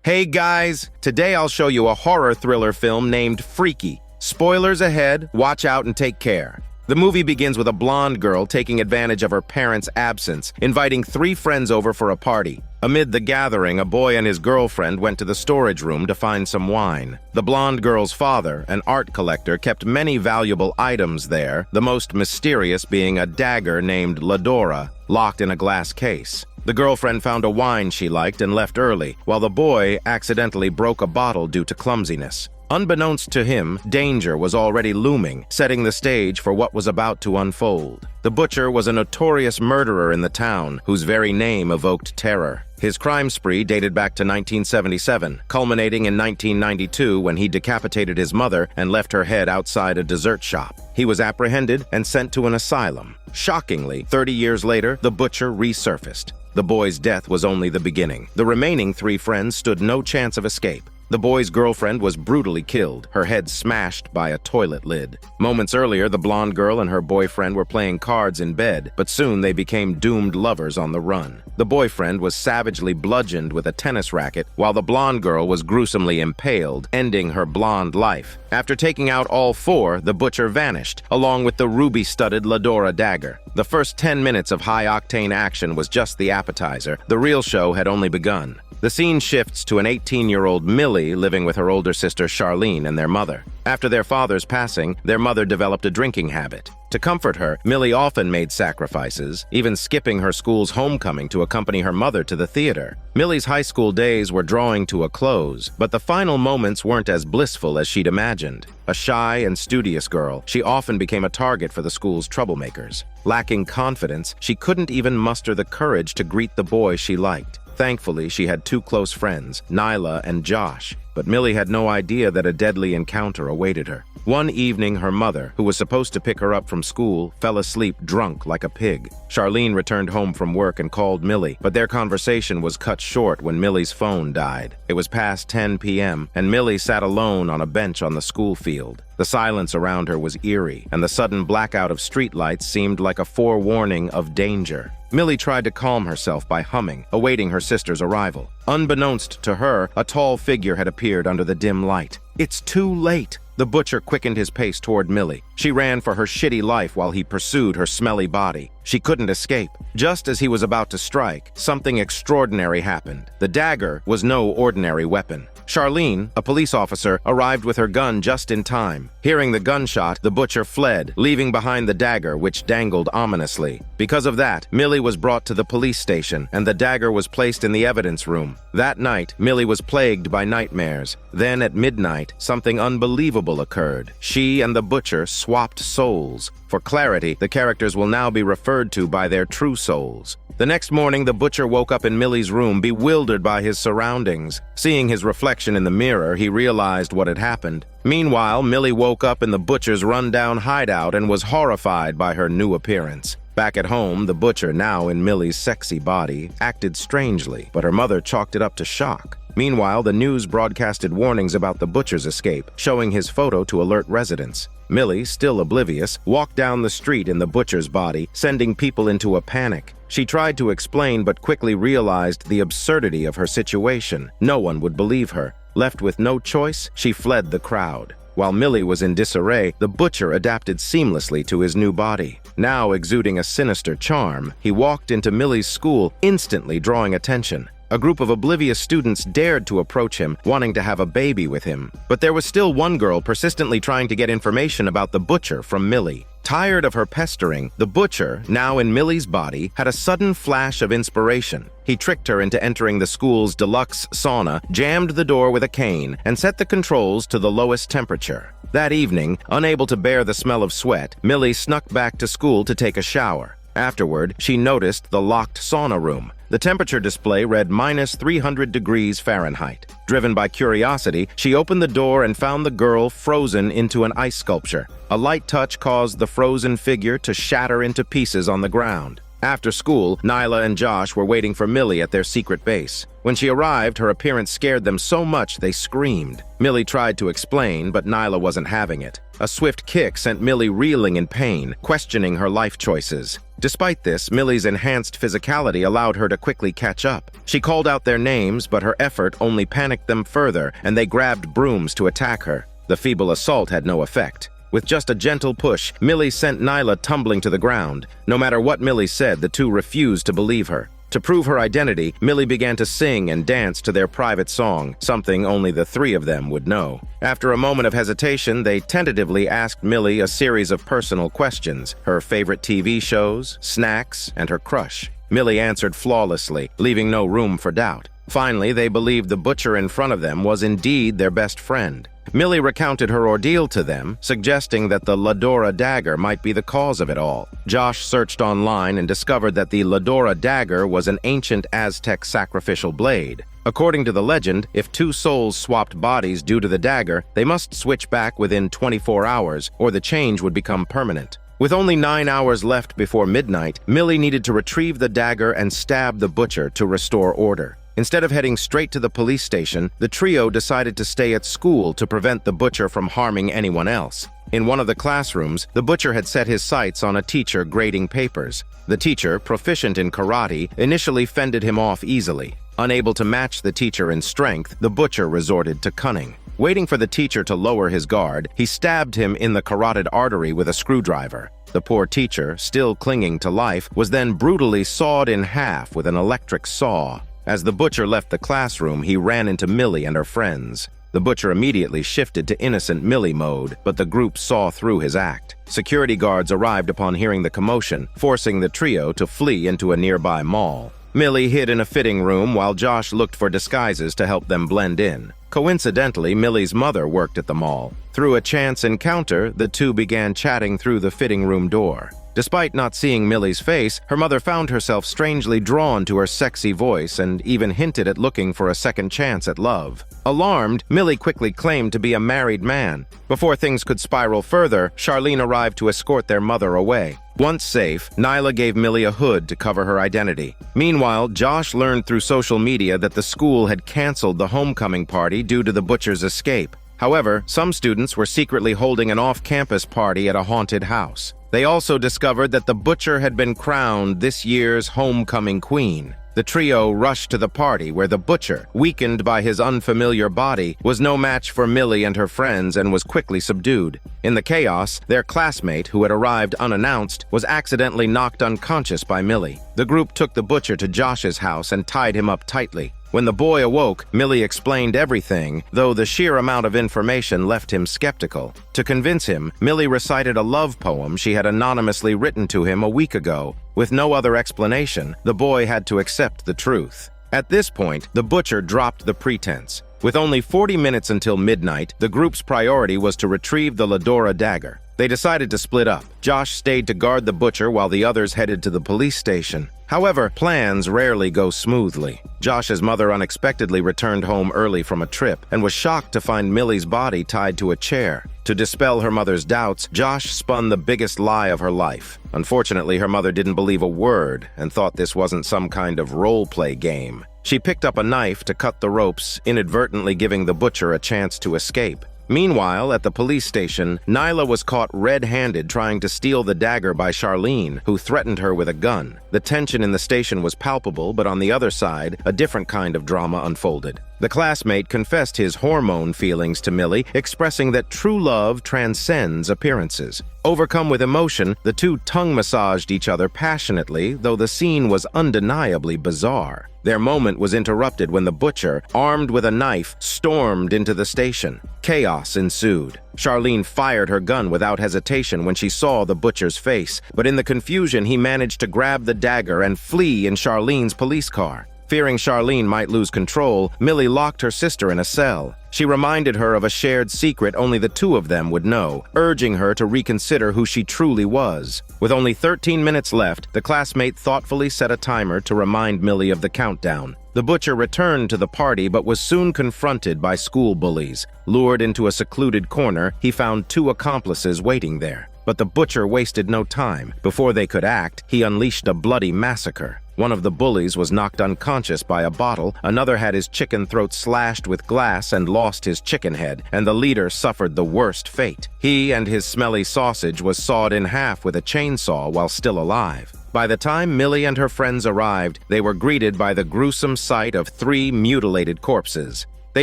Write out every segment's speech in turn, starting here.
Hey guys, today I'll show you a horror thriller film named Freaky. Spoilers ahead, watch out and take care. The movie begins with a blonde girl taking advantage of her parents' absence, inviting 3 friends over for a party. Amid the gathering, a boy and his girlfriend went to the storage room to find some wine. The blonde girl's father, an art collector, kept many valuable items there, the most mysterious being a dagger named Ladora, locked in a glass case. The girlfriend found a wine she liked and left early, while the boy accidentally broke a bottle due to clumsiness. Unbeknownst to him, danger was already looming, setting the stage for what was about to unfold. The butcher was a notorious murderer in the town, whose very name evoked terror. His crime spree dated back to 1977, culminating in 1992 when he decapitated his mother and left her head outside a dessert shop. He was apprehended and sent to an asylum. Shockingly, 30 years later, the butcher resurfaced. The boy's death was only the beginning. The remaining 3 friends stood no chance of escape. The boy's girlfriend was brutally killed, her head smashed by a toilet lid. Moments earlier, the blonde girl and her boyfriend were playing cards in bed, but soon they became doomed lovers on the run. The boyfriend was savagely bludgeoned with a tennis racket, while the blonde girl was gruesomely impaled, ending her blonde life. After taking out all 4, the butcher vanished, along with the ruby-studded Ladora dagger. The first 10 minutes of high-octane action was just the appetizer. The real show had only begun. The scene shifts to an 18-year-old Millie living with her older sister Charlene and their mother. After their father's passing, their mother developed a drinking habit. To comfort her, Millie often made sacrifices, even skipping her school's homecoming to accompany her mother to the theater. Millie's high school days were drawing to a close, but the final moments weren't as blissful as she'd imagined. A shy and studious girl, she often became a target for the school's troublemakers. Lacking confidence, she couldn't even muster the courage to greet the boy she liked. Thankfully, she had 2 close friends, Nyla and Josh, but Millie had no idea that a deadly encounter awaited her. One evening, her mother, who was supposed to pick her up from school, fell asleep drunk like a pig. Charlene returned home from work and called Millie, but their conversation was cut short when Millie's phone died. It was past 10 p.m., and Millie sat alone on a bench on the school field. The silence around her was eerie, and the sudden blackout of streetlights seemed like a forewarning of danger. Millie tried to calm herself by humming, awaiting her sister's arrival. Unbeknownst to her, a tall figure had appeared under the dim light. "It's too late!" The butcher quickened his pace toward Millie. She ran for her shitty life while he pursued her smelly body. She couldn't escape. Just as he was about to strike, something extraordinary happened. The dagger was no ordinary weapon. Charlene, a police officer, arrived with her gun just in time. Hearing the gunshot, the butcher fled, leaving behind the dagger, which dangled ominously. Because of that, Millie was brought to the police station, and the dagger was placed in the evidence room. That night, Millie was plagued by nightmares. Then, at midnight, something unbelievable occurred. She and the butcher swapped souls. For clarity, the characters will now be referred to by their true souls. The next morning, the butcher woke up in Millie's room, bewildered by his surroundings. Seeing his reflection in the mirror, he realized what had happened. Meanwhile, Millie woke up in the butcher's rundown hideout and was horrified by her new appearance. Back at home, the butcher, now in Millie's sexy body, acted strangely, but her mother chalked it up to shock. Meanwhile, the news broadcasted warnings about the butcher's escape, showing his photo to alert residents. Millie, still oblivious, walked down the street in the butcher's body, sending people into a panic. She tried to explain but quickly realized the absurdity of her situation. No one would believe her. Left with no choice, she fled the crowd. While Millie was in disarray, the butcher adapted seamlessly to his new body. Now exuding a sinister charm, he walked into Millie's school, instantly drawing attention. A group of oblivious students dared to approach him, wanting to have a baby with him. But there was still one girl persistently trying to get information about the butcher from Millie. Tired of her pestering, the butcher, now in Millie's body, had a sudden flash of inspiration. He tricked her into entering the school's deluxe sauna, jammed the door with a cane, and set the controls to the lowest temperature. That evening, unable to bear the smell of sweat, Millie snuck back to school to take a shower. Afterward, she noticed the locked sauna room. The temperature display read -300 degrees Fahrenheit. Driven by curiosity, she opened the door and found the girl frozen into an ice sculpture. A light touch caused the frozen figure to shatter into pieces on the ground. After school, Nyla and Josh were waiting for Millie at their secret base. When she arrived, her appearance scared them so much they screamed. Millie tried to explain, but Nyla wasn't having it. A swift kick sent Millie reeling in pain, questioning her life choices. Despite this, Millie's enhanced physicality allowed her to quickly catch up. She called out their names, but her effort only panicked them further, and they grabbed brooms to attack her. The feeble assault had no effect. With just a gentle push, Millie sent Nyla tumbling to the ground. No matter what Millie said, the two refused to believe her. To prove her identity, Millie began to sing and dance to their private song, something only the three of them would know. After a moment of hesitation, they tentatively asked Millie a series of personal questions: her favorite TV shows, snacks, and her crush. Millie answered flawlessly, leaving no room for doubt. Finally, they believed the butcher in front of them was indeed their best friend. Millie recounted her ordeal to them, suggesting that the Ladora dagger might be the cause of it all. Josh searched online and discovered that the Ladora dagger was an ancient Aztec sacrificial blade. According to the legend, if two souls swapped bodies due to the dagger, they must switch back within 24 hours, or the change would become permanent. With only 9 hours left before midnight, Millie needed to retrieve the dagger and stab the butcher to restore order. Instead of heading straight to the police station, the trio decided to stay at school to prevent the butcher from harming anyone else. In one of the classrooms, the butcher had set his sights on a teacher grading papers. The teacher, proficient in karate, initially fended him off easily. Unable to match the teacher in strength, the butcher resorted to cunning. Waiting for the teacher to lower his guard, he stabbed him in the carotid artery with a screwdriver. The poor teacher, still clinging to life, was then brutally sawed in half with an electric saw. As the butcher left the classroom, he ran into Millie and her friends. The butcher immediately shifted to innocent Millie mode, but the group saw through his act. Security guards arrived upon hearing the commotion, forcing the trio to flee into a nearby mall. Millie hid in a fitting room while Josh looked for disguises to help them blend in. Coincidentally, Millie's mother worked at the mall. Through a chance encounter, the two began chatting through the fitting room door. Despite not seeing Millie's face, her mother found herself strangely drawn to her sexy voice and even hinted at looking for a second chance at love. Alarmed, Millie quickly claimed to be a married man. Before things could spiral further, Charlene arrived to escort their mother away. Once safe, Nyla gave Millie a hood to cover her identity. Meanwhile, Josh learned through social media that the school had canceled the homecoming party due to the butcher's escape. However, some students were secretly holding an off-campus party at a haunted house. They also discovered that the butcher had been crowned this year's homecoming queen. The trio rushed to the party where the butcher, weakened by his unfamiliar body, was no match for Millie and her friends and was quickly subdued. In the chaos, their classmate, who had arrived unannounced, was accidentally knocked unconscious by Millie. The group took the butcher to Josh's house and tied him up tightly. When the boy awoke, Millie explained everything, though the sheer amount of information left him skeptical. To convince him, Millie recited a love poem she had anonymously written to him a week ago. With no other explanation, the boy had to accept the truth. At this point, the butcher dropped the pretense. With only 40 minutes until midnight, the group's priority was to retrieve the Ladora dagger. They decided to split up. Josh stayed to guard the butcher while the others headed to the police station. However, plans rarely go smoothly. Josh's mother unexpectedly returned home early from a trip and was shocked to find Millie's body tied to a chair. To dispel her mother's doubts, Josh spun the biggest lie of her life. Unfortunately, her mother didn't believe a word and thought this wasn't some kind of role-play game. She picked up a knife to cut the ropes, inadvertently giving the butcher a chance to escape. Meanwhile, at the police station, Nyla was caught red-handed trying to steal the dagger by Charlene, who threatened her with a gun. The tension in the station was palpable, but on the other side, a different kind of drama unfolded. The classmate confessed his hormone feelings to Millie, expressing that true love transcends appearances. Overcome with emotion, the two tongue-massaged each other passionately, though the scene was undeniably bizarre. Their moment was interrupted when the butcher, armed with a knife, stormed into the station. Chaos ensued. Charlene fired her gun without hesitation when she saw the butcher's face, but in the confusion he managed to grab the dagger and flee in Charlene's police car. Fearing Charlene might lose control, Millie locked her sister in a cell. She reminded her of a shared secret only the two of them would know, urging her to reconsider who she truly was. With only 13 minutes left, the classmate thoughtfully set a timer to remind Millie of the countdown. The butcher returned to the party but was soon confronted by school bullies. Lured into a secluded corner, he found two accomplices waiting there. But the butcher wasted no time. Before they could act, he unleashed a bloody massacre. One of the bullies was knocked unconscious by a bottle, another had his chicken throat slashed with glass and lost his chicken head, and the leader suffered the worst fate. He and his smelly sausage was sawed in half with a chainsaw while still alive. By the time Millie and her friends arrived, they were greeted by the gruesome sight of 3 mutilated corpses. They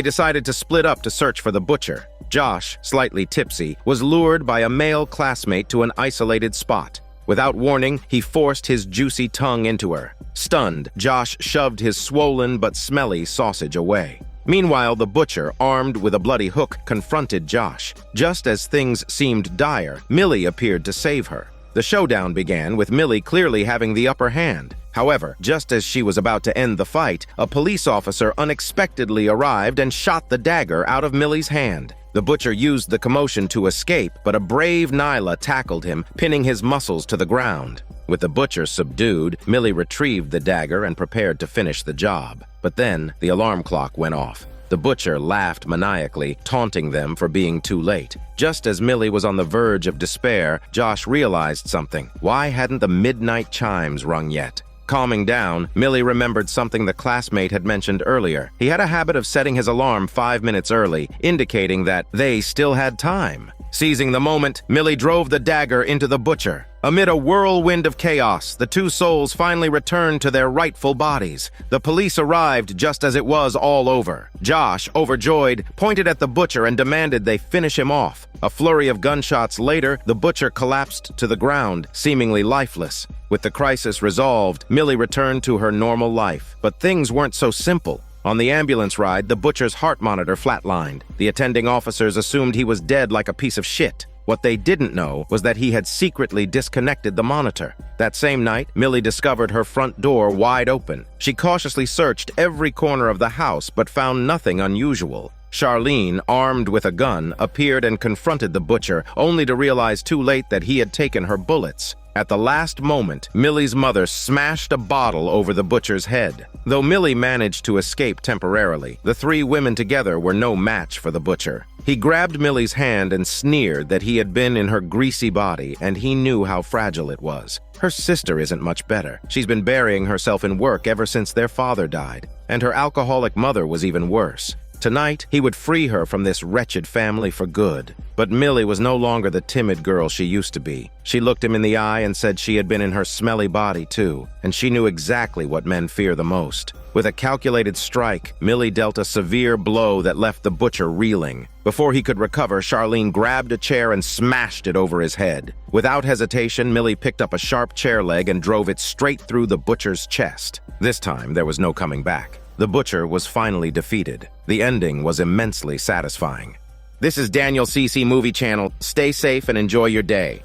decided to split up to search for the butcher. Josh, slightly tipsy, was lured by a male classmate to an isolated spot. Without warning, he forced his juicy tongue into her. Stunned, Josh shoved his swollen but smelly sausage away. Meanwhile, the butcher, armed with a bloody hook, confronted Josh. Just as things seemed dire, Millie appeared to save her. The showdown began with Millie clearly having the upper hand. However, just as she was about to end the fight, a police officer unexpectedly arrived and shot the dagger out of Millie's hand. The butcher used the commotion to escape, but a brave Nyla tackled him, pinning his muscles to the ground. With the butcher subdued, Millie retrieved the dagger and prepared to finish the job. But then, the alarm clock went off. The butcher laughed maniacally, taunting them for being too late. Just as Millie was on the verge of despair, Josh realized something. Why hadn't the midnight chimes rung yet? Calming down, Millie remembered something the classmate had mentioned earlier. He had a habit of setting his alarm 5 minutes early, indicating that they still had time. Seizing the moment, Millie drove the dagger into the butcher. Amid a whirlwind of chaos, the 2 souls finally returned to their rightful bodies. The police arrived just as it was all over. Josh, overjoyed, pointed at the butcher and demanded they finish him off. A flurry of gunshots later, the butcher collapsed to the ground, seemingly lifeless. With the crisis resolved, Millie returned to her normal life. But things weren't so simple. On the ambulance ride, the butcher's heart monitor flatlined. The attending officers assumed he was dead like a piece of shit. What they didn't know was that he had secretly disconnected the monitor. That same night, Millie discovered her front door wide open. She cautiously searched every corner of the house but found nothing unusual. Charlene, armed with a gun, appeared and confronted the butcher, only to realize too late that he had taken her bullets. At the last moment, Millie's mother smashed a bottle over the butcher's head. Though Millie managed to escape temporarily, the 3 women together were no match for the butcher. He grabbed Millie's hand and sneered that he had been in her greasy body, and he knew how fragile it was. Her sister isn't much better. She's been burying herself in work ever since their father died, and her alcoholic mother was even worse. Tonight, he would free her from this wretched family for good. But Millie was no longer the timid girl she used to be. She looked him in the eye and said she had been in her smelly body too, and she knew exactly what men fear the most. With a calculated strike, Millie dealt a severe blow that left the butcher reeling. Before he could recover, Charlene grabbed a chair and smashed it over his head. Without hesitation, Millie picked up a sharp chair leg and drove it straight through the butcher's chest. This time, there was no coming back. The butcher was finally defeated. The ending was immensely satisfying. This is Daniel CC Movie Channel. Stay safe and enjoy your day.